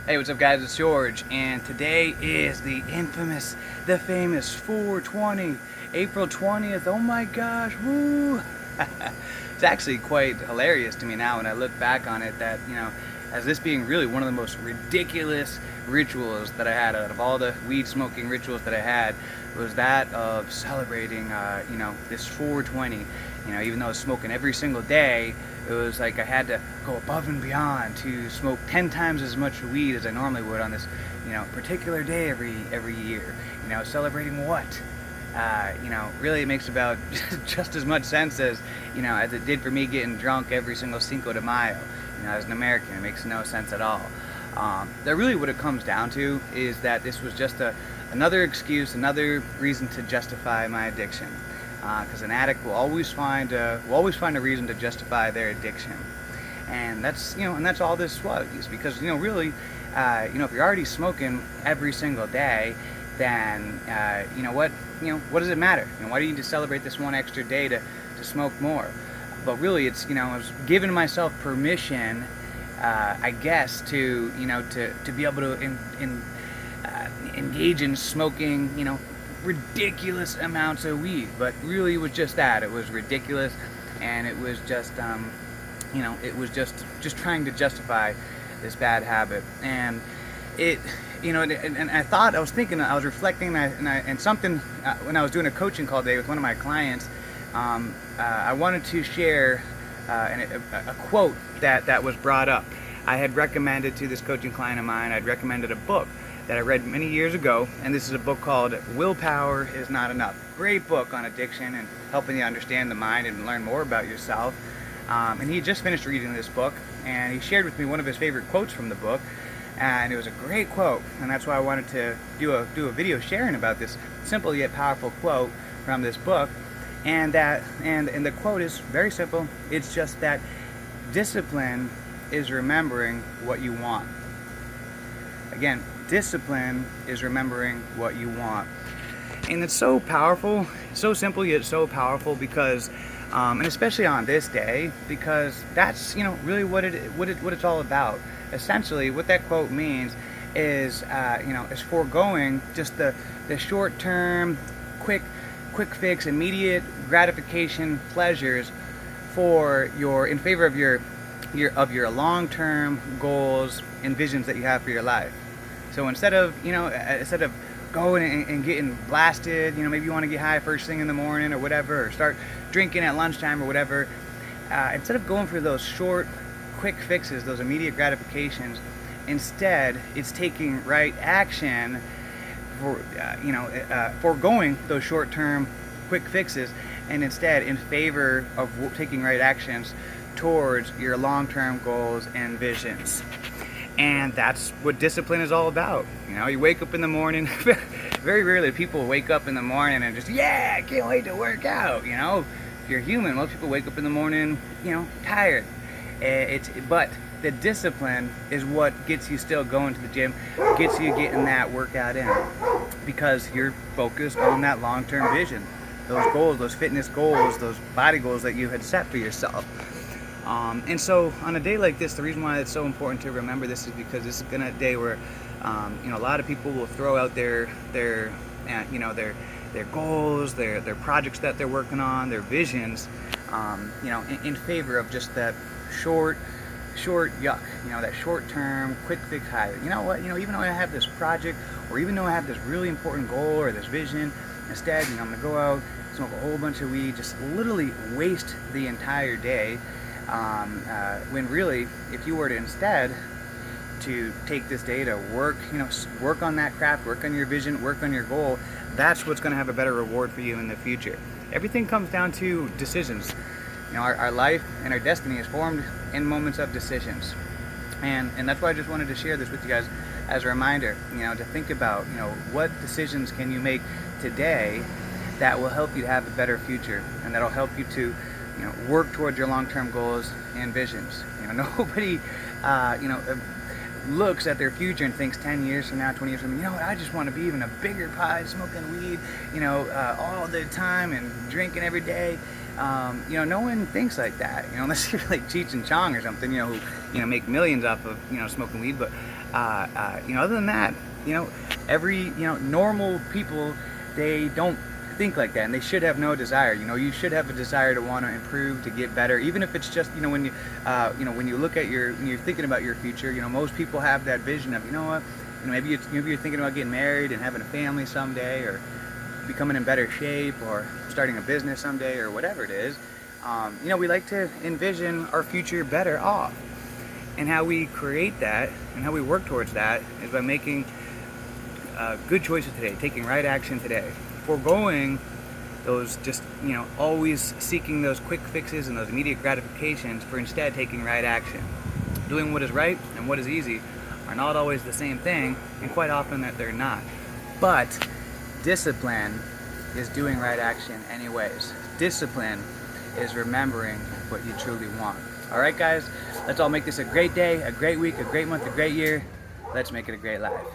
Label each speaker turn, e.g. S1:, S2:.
S1: Hey, what's up guys, it's George, and today is the infamous, the famous 420, April 20th, oh my gosh, woo! It's actually quite hilarious to me now when I look back on it that, as this being really one of the most ridiculous rituals that I had out of all the weed smoking rituals that I had, was that of celebrating, this 420. Even though I was smoking every single day, it was like I had to go above and beyond to smoke 10 times as much weed as I normally would on this, particular day every year. Celebrating what? Really it makes about just as much sense as it did for me getting drunk every single Cinco de Mayo. As an American, it makes no sense at all. That really what it comes down to is that this was just another excuse, another reason to justify my addiction. Because an addict will always find a reason to justify their addiction, and that's all this was. Because really, if you're already smoking every single day, then what does it matter? Why do you need to celebrate this one extra day to smoke more? But really, it's I was giving myself permission, I guess, to be able to engage in smoking, ridiculous amounts of weed. But really, it was just that. It was ridiculous, and it was just, it was just trying to justify this bad habit. And it, and I was thinking, I was reflecting, and something when I was doing a coaching call today with one of my clients. I wanted to share a quote that was brought up. I had recommended to this coaching client of mine, I'd recommended a book that I read many years ago, and this is a book called Willpower is Not Enough. Great book on addiction and helping you understand the mind and learn more about yourself. And he just finished reading this book, and he shared with me one of his favorite quotes from the book, and it was a great quote, and that's why I wanted to do a video sharing about this simple yet powerful quote from this book. And the quote is very simple. It's just that discipline is remembering what you want. Again, discipline is remembering what you want. And it's so powerful, so simple yet so powerful, because and especially on this day, because that's really what it's all about. Essentially, what that quote means is is foregoing just the short-term, quick fix, immediate gratification pleasures in favor of your long-term goals and visions that you have for your life. So instead of going and getting blasted, maybe you want to get high first thing in the morning or whatever, or start drinking at lunchtime or whatever, instead of going for those short, quick fixes, those immediate gratifications, instead it's taking right action for foregoing those short-term quick fixes, and instead in favor of taking right actions towards your long-term goals and visions. And that's what discipline is all about. You wake up in the morning. Very rarely people wake up in the morning and just, yeah, I can't wait to work out. If you're human, most people wake up in the morning, tired. But the discipline is what gets you still going to the gym, gets you getting that workout in, because you're focused on that long-term vision, those goals, those fitness goals, those body goals that you had set for yourself. And so on a day like this, the reason why it's so important to remember this is because this is a day where a lot of people will throw out their goals, their projects that they're working on, their visions, in favor of just that short yuck, that short-term quick fix high. Even though I have this project, or even though I have this really important goal or this vision, instead, I'm gonna go out, smoke a whole bunch of weed, just literally waste the entire day. When really, if you were to instead to take this day to work on that craft, work on your vision, work on your goal, that's what's going to have a better reward for you in the future. Everything comes down to decisions. Our life and our destiny is formed in moments of decisions. And that's why I just wanted to share this with you guys as a reminder, to think about, what decisions can you make today that will help you to have a better future, and that'll help you to work towards your long-term goals and visions. Nobody looks at their future and thinks 10 years from now, 20 years from now, I just want to be even a bigger pie, smoking weed, all the time and drinking every day. No one thinks like that, unless you're like Cheech and Chong or something, who, make millions off of, smoking weed. But Other than that, every normal people, they don't think like that, and they should have no desire. You should have a desire to want to improve, to get better, even if it's just when you look at when you're thinking about your future. Most people have that vision of maybe you're thinking about getting married and having a family someday, or becoming in better shape, or starting a business someday, or whatever it is. We like to envision our future better off. And how we create that and how we work towards that is by making good choices today, taking right action today, foregoing those always seeking those quick fixes and those immediate gratifications, for instead taking right action. Doing what is right and what is easy are not always the same thing, and quite often that they're not. But discipline is doing right action anyways. Discipline is remembering what you truly want. Alright guys, let's all make this a great day, a great week, a great month, a great year. Let's make it a great life.